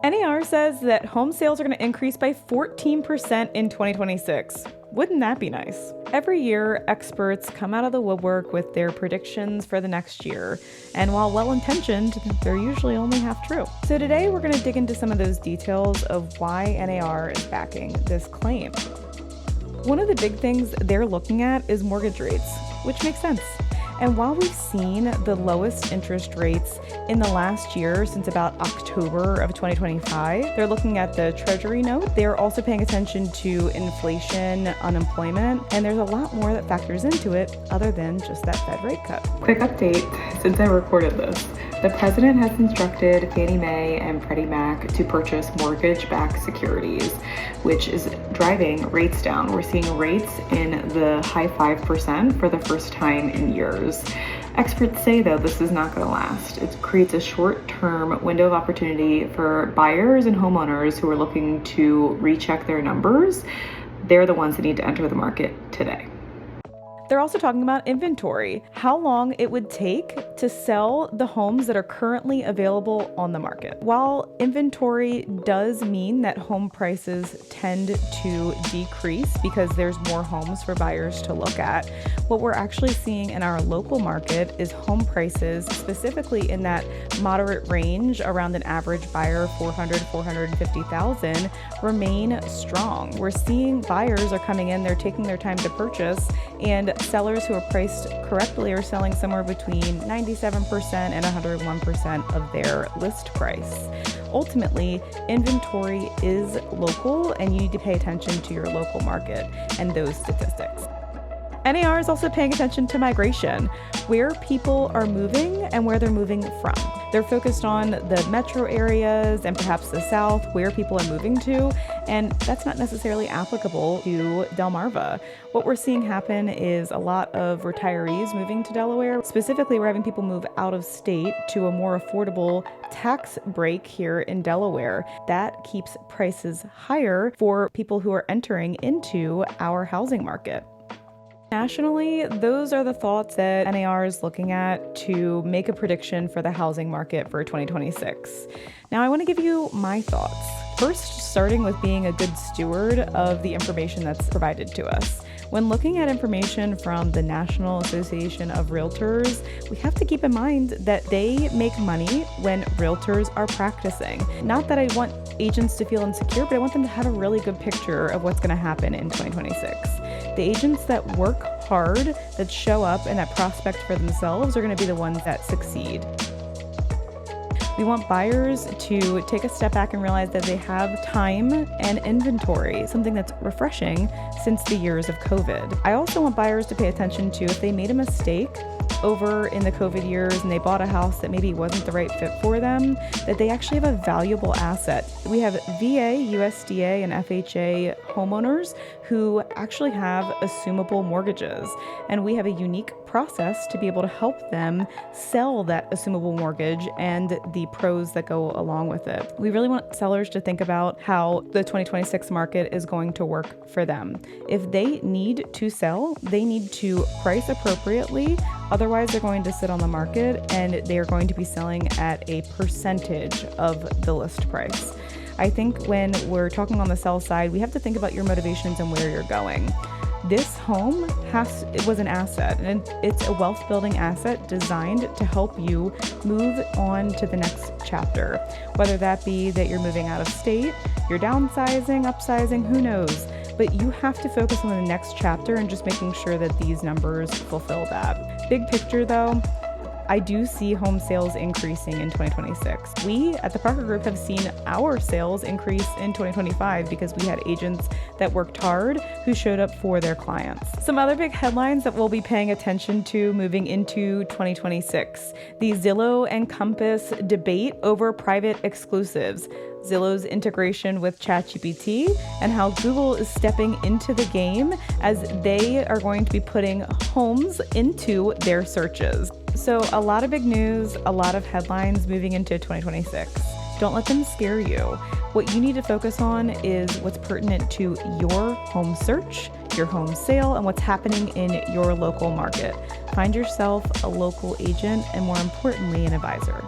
NAR says that home sales are going to increase by 14% in 2026. Wouldn't that be nice? Every year, experts come out of the woodwork with their predictions for the next year. And while well-intentioned, they're usually only half true. So today, we're going to dig into some of those details of why NAR is backing this claim. One of the big things they're looking at is mortgage rates, which makes sense. And while we've seen the lowest interest rates in the last year since about October of 2025, they're looking at the Treasury note. They're also paying attention to inflation, unemployment, and there's a lot more that factors into it other than just that Fed rate cut. Quick update since I recorded this. The president has instructed Fannie Mae and Freddie Mac to purchase mortgage-backed securities, which is driving rates down. We're seeing rates in the high 5% for the first time in years. Experts say, though, this is not going to last. It creates a short-term window of opportunity for buyers and homeowners who are looking to recheck their numbers. They're the ones that need to enter the market today. They're also talking about inventory, how long it would take to sell the homes that are currently available on the market. While inventory does mean that home prices tend to decrease because there's more homes for buyers to look at, what we're actually seeing in our local market is home prices, specifically in that moderate range around an average buyer, 450,000, remain strong. We're seeing buyers are coming in, they're taking their time to purchase, and sellers who are priced correctly are selling somewhere between 97% and 101% of their list price. Ultimately, inventory is local, and you need to pay attention to your local market and those statistics. NAR is also paying attention to migration, where people are moving and where they're moving from. They're focused on the metro areas and perhaps the South, where people are moving to, and that's not necessarily applicable to Delmarva. What we're seeing happen is a lot of retirees moving to Delaware. Specifically, we're having people move out of state to a more affordable tax break here in Delaware. That keeps prices higher for people who are entering into our housing market. Nationally, those are the thoughts that NAR is looking at to make a prediction for the housing market for 2026. Now, I want to give you my thoughts. First, starting with being a good steward of the information that's provided to us. When looking at information from the National Association of Realtors, we have to keep in mind that they make money when realtors are practicing. Not that I want agents to feel insecure, but I want them to have a really good picture of what's going to happen in 2026. The agents that work hard, that show up, and that prospect for themselves are going to be the ones that succeed. We want buyers to take a step back and realize that they have time and inventory, something that's refreshing since the years of COVID. I also want buyers to pay attention to if they made a mistake over in the COVID years and they bought a house that maybe wasn't the right fit for them, that they actually have a valuable asset. We have VA, USDA, and FHA homeowners who actually have assumable mortgages, and we have a unique process to be able to help them sell that assumable mortgage and the pros that go along with it. We really want sellers to think about how the 2026 market is going to work for them. If they need to sell, they need to price appropriately. Otherwise, they're going to sit on the market and they are going to be selling at a percentage of the list price. I think when we're talking on the sell side, we have to think about your motivations and where you're going. This home was an asset, and it's a wealth building asset designed to help you move on to the next chapter. Whether that be that you're moving out of state, you're downsizing, upsizing, who knows? But you have to focus on the next chapter and just making sure that these numbers fulfill that. Big picture though, I do see home sales increasing in 2026. We at the Parker Group have seen our sales increase in 2025 because we had agents that worked hard who showed up for their clients. Some other big headlines that we'll be paying attention to moving into 2026. The Zillow and Compass debate over private exclusives. Zillow's integration with ChatGPT, and how Google is stepping into the game as they are going to be putting homes into their searches. So a lot of big news, a lot of headlines moving into 2026. Don't let them scare you. What you need to focus on is what's pertinent to your home search, your home sale, and what's happening in your local market. Find yourself a local agent and, more importantly, an advisor.